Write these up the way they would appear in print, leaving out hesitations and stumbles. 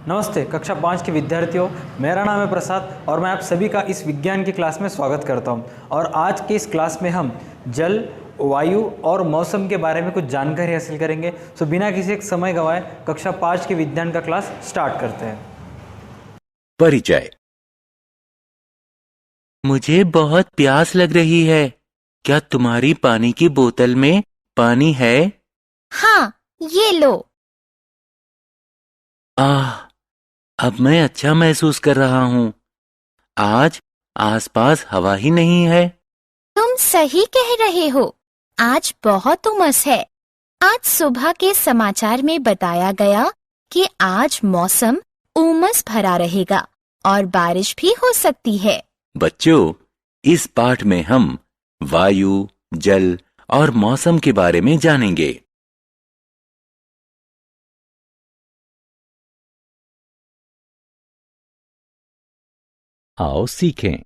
नमस्ते कक्षा 5 के विद्यार्थियों, मेरा नाम है प्रसाद और मैं आप सभी का इस विज्ञान की क्लास में स्वागत करता हूं। और आज के इस क्लास में हम जल, वायु और मौसम के बारे में कुछ जानकारी हासिल करेंगे। तो बिना किसी एक समय गंवाए कक्षा 5 के विज्ञान का क्लास स्टार्ट करते हैं। परिचय। मुझे बहुत प्यास लग रही है। क्या तुम्हारी पानी की बोतल में पानी है? हाँ, ये लो। अब मैं अच्छा महसूस कर रहा हूँ। आज आसपास हवा ही नहीं है। तुम सही कह रहे हो, आज बहुत उमस है। आज सुबह के समाचार में बताया गया कि आज मौसम उमस भरा रहेगा और बारिश भी हो सकती है। बच्चों, इस पाठ में हम वायु, जल और मौसम के बारे में जानेंगे। आओ सीखें।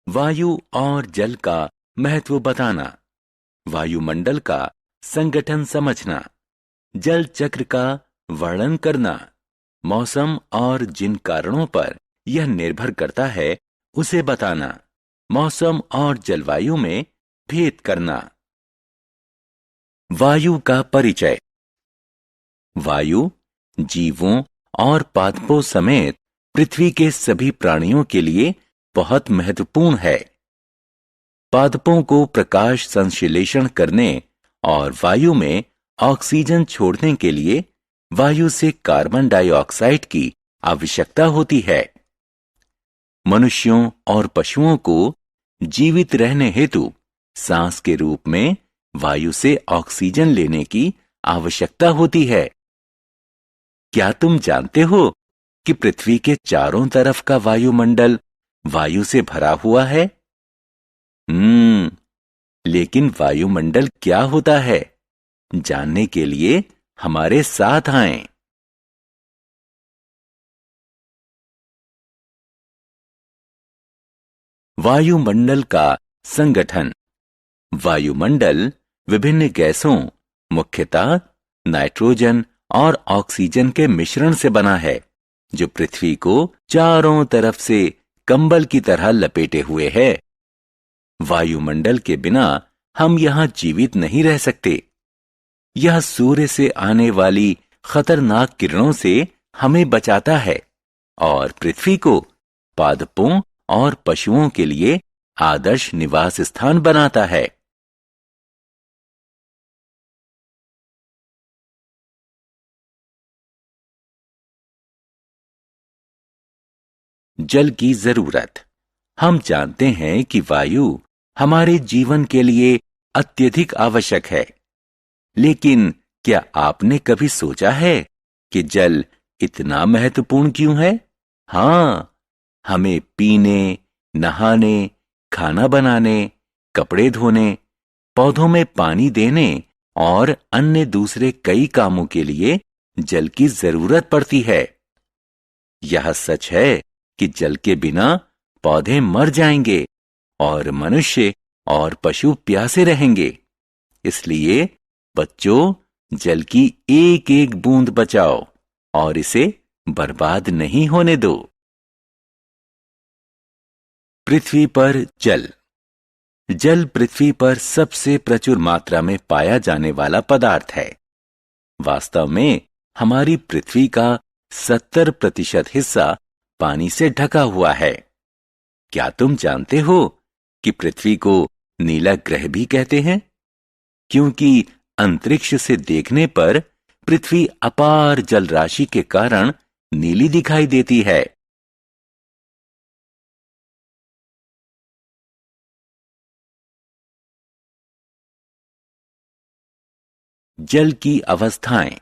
वायु और जल का महत्व बताना, वायुमंडल का संगठन समझना, जल चक्र का वर्णन करना, मौसम और जिन कारणों पर यह निर्भर करता है उसे बताना, मौसम और जलवायु में भेद करना। वायु का परिचय। वायु जीवों और पादपों समेत पृथ्वी के सभी प्राणियों के लिए बहुत महत्वपूर्ण है। पादपों को प्रकाश संश्लेषण करने और वायु में ऑक्सीजन छोड़ने के लिए वायु से कार्बन डाइऑक्साइड की आवश्यकता होती है। मनुष्यों और पशुओं को जीवित रहने हेतु सांस के रूप में वायु से ऑक्सीजन लेने की आवश्यकता होती है। क्या तुम जानते हो कि पृथ्वी के चारों तरफ का वायुमंडल वायु से भरा हुआ है? लेकिन वायुमंडल क्या होता है, जानने के लिए हमारे साथ आएं। वायुमंडल का संगठन। वायुमंडल विभिन्न गैसों, मुख्यतः नाइट्रोजन और ऑक्सीजन के मिश्रण से बना है, जो पृथ्वी को चारों तरफ से कंबल की तरह लपेटे हुए है। वायुमंडल के बिना हम यहां जीवित नहीं रह सकते। यह सूर्य से आने वाली खतरनाक किरणों से हमें बचाता है और पृथ्वी को पादपों और पशुओं के लिए आदर्श निवास स्थान बनाता है। जल की जरूरत। हम जानते हैं कि वायु हमारे जीवन के लिए अत्यधिक आवश्यक है, लेकिन क्या आपने कभी सोचा है कि जल इतना महत्वपूर्ण क्यों है? हाँ, हमें पीने, नहाने, खाना बनाने, कपड़े धोने, पौधों में पानी देने और अन्य दूसरे कई कामों के लिए जल की जरूरत पड़ती है। यह सच है कि जल के बिना पौधे मर जाएंगे और मनुष्य और पशु प्यासे रहेंगे। इसलिए बच्चों, जल की एक एक बूंद बचाओ और इसे बर्बाद नहीं होने दो। पृथ्वी पर जल। जल पृथ्वी पर सबसे प्रचुर मात्रा में पाया जाने वाला पदार्थ है। वास्तव में हमारी पृथ्वी का 70% हिस्सा पानी से ढका हुआ है। क्या तुम जानते हो कि पृथ्वी को नीला ग्रह भी कहते हैं? क्योंकि अंतरिक्ष से देखने पर पृथ्वी अपार जल राशि के कारण नीली दिखाई देती है। जल की अवस्थाएं।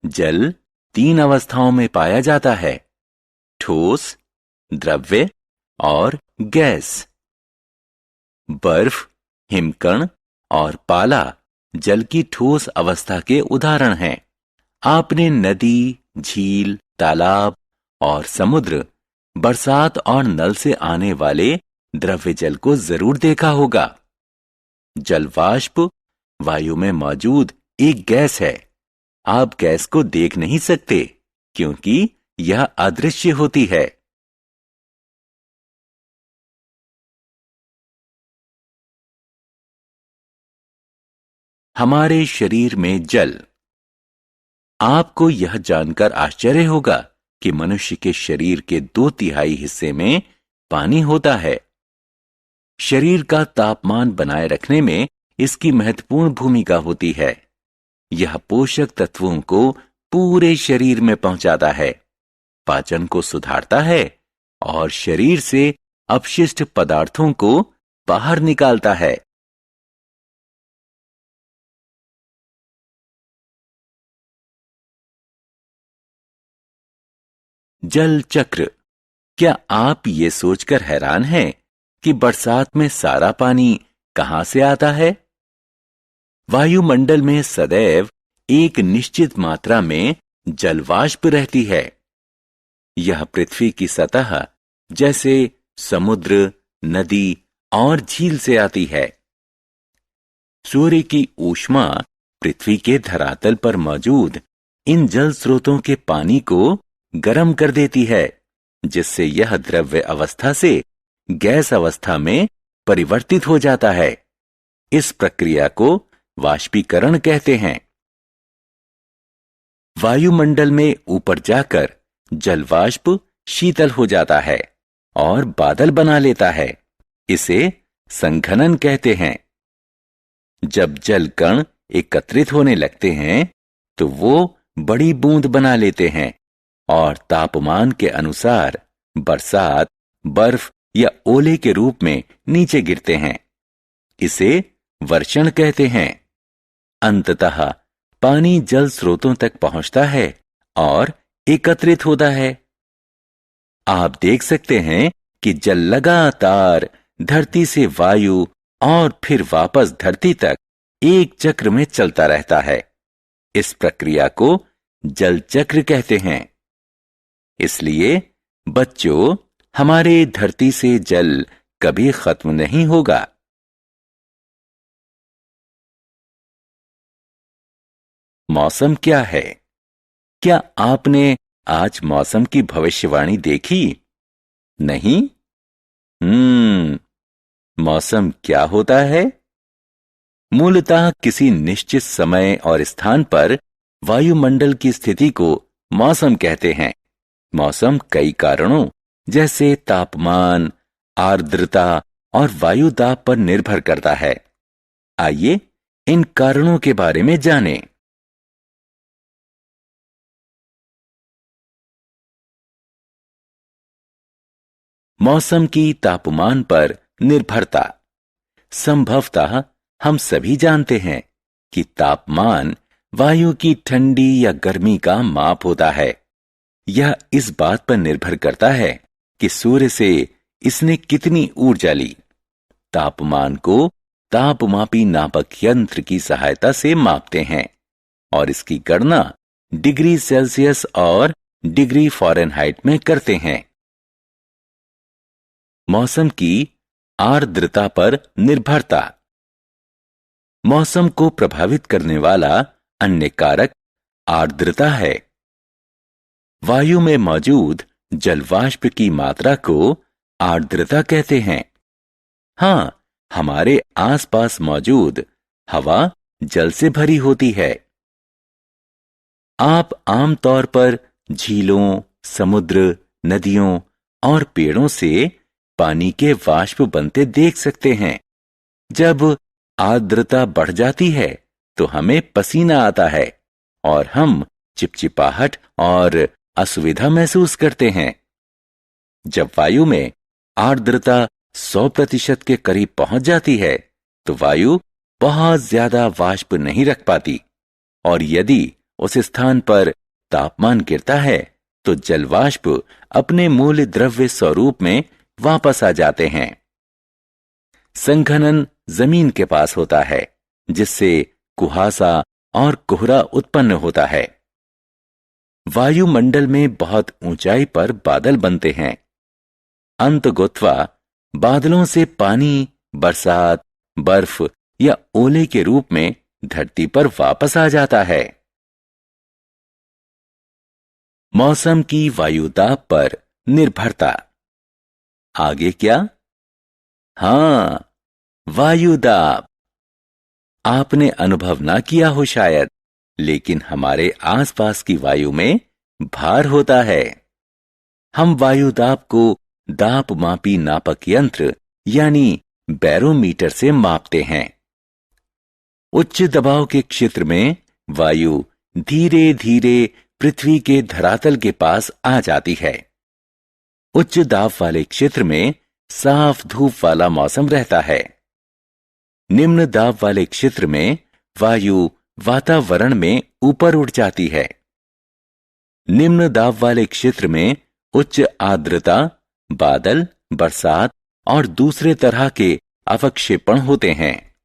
जल 3 अवस्थाओं में पाया जाता है: ठोस, द्रव्य और गैस। बर्फ, हिमकण और पाला जल की ठोस अवस्था के उदाहरण हैं। आपने नदी, झील, तालाब और समुद्र, बरसात और नल से आने वाले द्रव्य जल को जरूर देखा होगा। जल वाष्प वायु में मौजूद एक गैस है आप गैस को देख नहीं सकते क्योंकि यह अदृश्य होती है। हमारे शरीर में जल। आपको यह जानकर आश्चर्य होगा कि मनुष्य के शरीर के 2/3 हिस्से में पानी होता है। शरीर का तापमान बनाए रखने में इसकी महत्वपूर्ण भूमिका होती है। यह पोषक तत्वों को पूरे शरीर में पहुंचाता है, पाचन को सुधारता है और शरीर से अपशिष्ट पदार्थों को बाहर निकालता है। जल चक्र। क्या आप ये सोचकर हैरान हैं कि बरसात में सारा पानी कहां से आता है? वायुमंडल में सदैव एक निश्चित मात्रा में जलवाष्प रहती है। यह पृथ्वी की सतह जैसे समुद्र, नदी और झील से आती है। सूर्य की ऊष्मा पृथ्वी के धरातल पर मौजूद इन जल स्रोतों के पानी को गर्म कर देती है, जिससे यह द्रव्य अवस्था से गैस अवस्था में परिवर्तित हो जाता है। इस प्रक्रिया को वाष्पीकरण कहते हैं। वायुमंडल में ऊपर जाकर जलवाष्प शीतल हो जाता है और बादल बना लेता है। इसे संघनन कहते हैं। जब जल कण एकत्रित होने लगते हैं तो वो बड़ी बूंद बना लेते हैं और तापमान के अनुसार बरसात, बर्फ या ओले के रूप में नीचे गिरते हैं। इसे वर्षण कहते हैं। अंततः पानी जल स्रोतों तक पहुंचता है और एकत्रित होता है। आप देख सकते हैं कि जल लगातार धरती से वायु और फिर वापस धरती तक एक चक्र में चलता रहता है। इस प्रक्रिया को जल चक्र कहते हैं। इसलिए बच्चों, हमारे धरती से जल कभी खत्म नहीं होगा। मौसम क्या है? क्या आपने आज मौसम की भविष्यवाणी देखी? नहीं? मौसम क्या होता है? मूलतः किसी निश्चित समय और स्थान पर वायुमंडल की स्थिति को मौसम कहते हैं। मौसम कई कारणों जैसे तापमान, आर्द्रता और वायु दाब पर निर्भर करता है। आइए इन कारणों के बारे में जानें। मौसम की तापमान पर निर्भरता। संभवतः हम सभी जानते हैं कि तापमान वायु की ठंडी या गर्मी का माप होता है। यह इस बात पर निर्भर करता है कि सूर्य से इसने कितनी ऊर्जा ली। तापमान को तापमापी नापक यंत्र की सहायता से मापते हैं और इसकी गणना डिग्री सेल्सियस और डिग्री फ़ारेनहाइट में करते हैं। मौसम की आर्द्रता पर निर्भरता। मौसम को प्रभावित करने वाला अन्य कारक आर्द्रता है। वायु में मौजूद जलवाष्प की मात्रा को आर्द्रता कहते हैं। हां, हमारे आसपास मौजूद हवा जल से भरी होती है। आप आमतौर पर झीलों, समुद्र, नदियों और पेड़ों से पानी के वाष्प बनते देख सकते हैं। जब आर्द्रता बढ़ जाती है तो हमें पसीना आता है और हम चिपचिपाहट और असुविधा महसूस करते हैं। जब वायु में आर्द्रता 100% के करीब पहुंच जाती है तो वायु बहुत ज्यादा वाष्प नहीं रख पाती और यदि उस स्थान पर तापमान गिरता है तो जलवाष्प अपने मूल द्रव्य स्वरूप में वापस आ जाते हैं। संघनन जमीन के पास होता है, जिससे कुहासा और कोहरा उत्पन्न होता है। वायुमंडल में बहुत ऊंचाई पर बादल बनते हैं। अंततः बादलों से पानी बरसात, बर्फ या ओले के रूप में धरती पर वापस आ जाता है। मौसम की वायुदाब पर निर्भरता। आगे क्या? हां, वायुदाब। आपने अनुभव ना किया हो शायद, लेकिन हमारे आसपास की वायु में भार होता है। हम वायुदाब को दाब-मापी नापक यंत्र यानी बैरोमीटर से मापते हैं। उच्च दबाव के क्षेत्र में वायु धीरे धीरे पृथ्वी के धरातल के पास आ जाती है। उच्च दाब वाले क्षेत्र में साफ धूप वाला मौसम रहता है। निम्न दाब वाले क्षेत्र में वायु वातावरण में ऊपर उठ जाती है। निम्न दाब वाले क्षेत्र में उच्च आर्द्रता, बादल, बरसात और दूसरे तरह के अवक्षेपण होते हैं।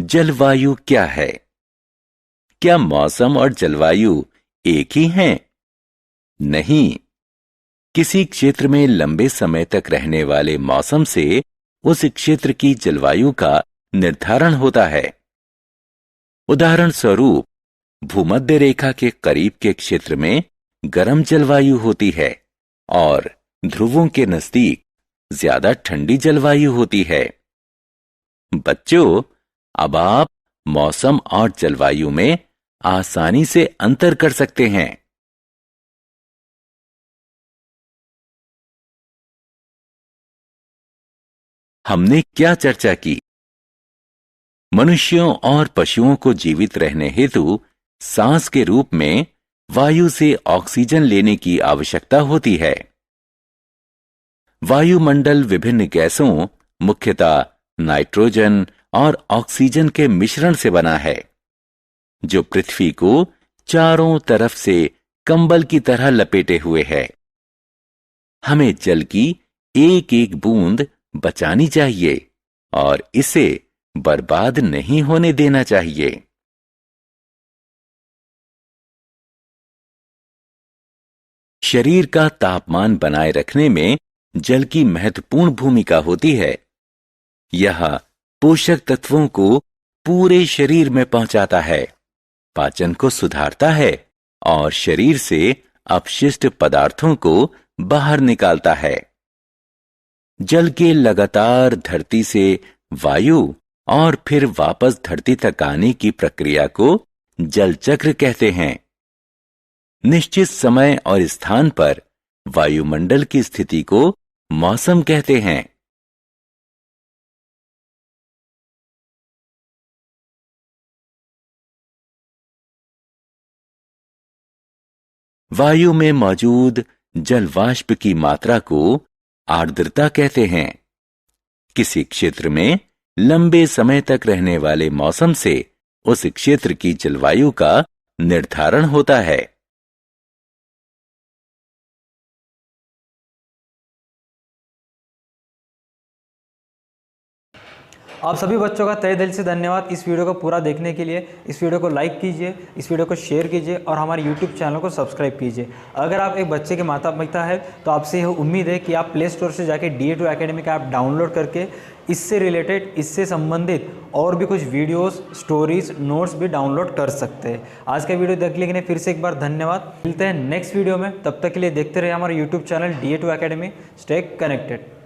जलवायु क्या है? क्या मौसम और जलवायु एक ही हैं? नहीं। किसी क्षेत्र में लंबे समय तक रहने वाले मौसम से उस क्षेत्र की जलवायु का निर्धारण होता है। उदाहरण स्वरूप, भूमध्य रेखा के करीब के क्षेत्र में गर्म जलवायु होती है और ध्रुवों के नजदीक ज्यादा ठंडी जलवायु होती है। बच्चों, अब आप मौसम और जलवायु में आसानी से अंतर कर सकते हैं। हमने क्या चर्चा की? मनुष्यों और पशुओं को जीवित रहने हेतु सांस के रूप में वायु से ऑक्सीजन लेने की आवश्यकता होती है। वायुमंडल विभिन्न गैसों, मुख्यतः नाइट्रोजन और ऑक्सीजन के मिश्रण से बना है, जो पृथ्वी को चारों तरफ से कंबल की तरह लपेटे हुए है। हमें जल की एक एक बूंद बचानी चाहिए और इसे बर्बाद नहीं होने देना चाहिए। शरीर का तापमान बनाए रखने में जल की महत्वपूर्ण भूमिका होती है। यह पोषक तत्वों को पूरे शरीर में पहुंचाता है, पाचन को सुधारता है और शरीर से अपशिष्ट पदार्थों को बाहर निकालता है। जल के लगातार धरती से वायु और फिर वापस धरती तक आने की प्रक्रिया को जल चक्र कहते हैं। निश्चित समय और स्थान पर वायुमंडल की स्थिति को मौसम कहते हैं। वायु में मौजूद जल वाष्प की मात्रा को आर्द्रता कहते हैं। किसी क्षेत्र में लंबे समय तक रहने वाले मौसम से उस क्षेत्र की जलवायु का निर्धारण होता है। आप सभी बच्चों का तहे दिल से धन्यवाद इस वीडियो को पूरा देखने के लिए। इस वीडियो को लाइक कीजिए, इस वीडियो को शेयर कीजिए और हमारे YouTube चैनल को सब्सक्राइब कीजिए। अगर आप एक बच्चे के माता पिता है तो आपसे यह उम्मीद है कि आप प्ले स्टोर से जाके DA2 एकेडमी का ऐप डाउनलोड करके इससे रिलेटेड, इससे संबंधित और भी कुछ वीडियोस, स्टोरीज, नोट्स भी डाउनलोड कर सकते हैं। आज का वीडियो देखने के लिए फिर से एक बार धन्यवाद। मिलते हैं नेक्स्ट वीडियो में, तब तक के लिए देखते रहिए हमारा YouTube channel DA2 academy. Stay connected.